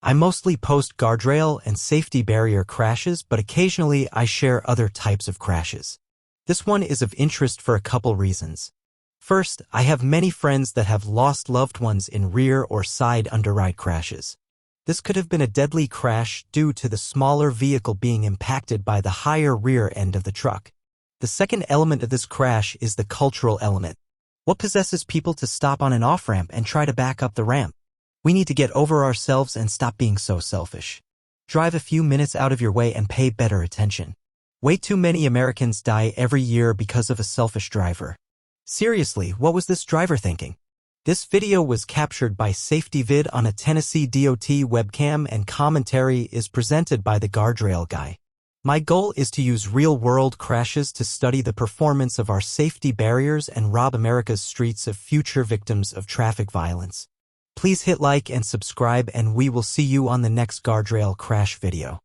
I mostly post guardrail and safety barrier crashes, but occasionally I share other types of crashes. This one is of interest for a couple reasons. First, I have many friends that have lost loved ones in rear or side underride crashes. This could have been a deadly crash due to the smaller vehicle being impacted by the higher rear end of the truck. The second element of this crash is the cultural element. What possesses people to stop on an off-ramp and try to back up the ramp? We need to get over ourselves and stop being so selfish. Drive a few minutes out of your way and pay better attention. Way too many Americans die every year because of a selfish driver. Seriously, what was this driver thinking? This video was captured by SafetyVid on a Tennessee DOT webcam, and commentary is presented by the Guardrail guy. My goal is to use real-world crashes to study the performance of our safety barriers and rob America's streets of future victims of traffic violence. Please hit like and subscribe, and we will see you on the next Guardrail crash video.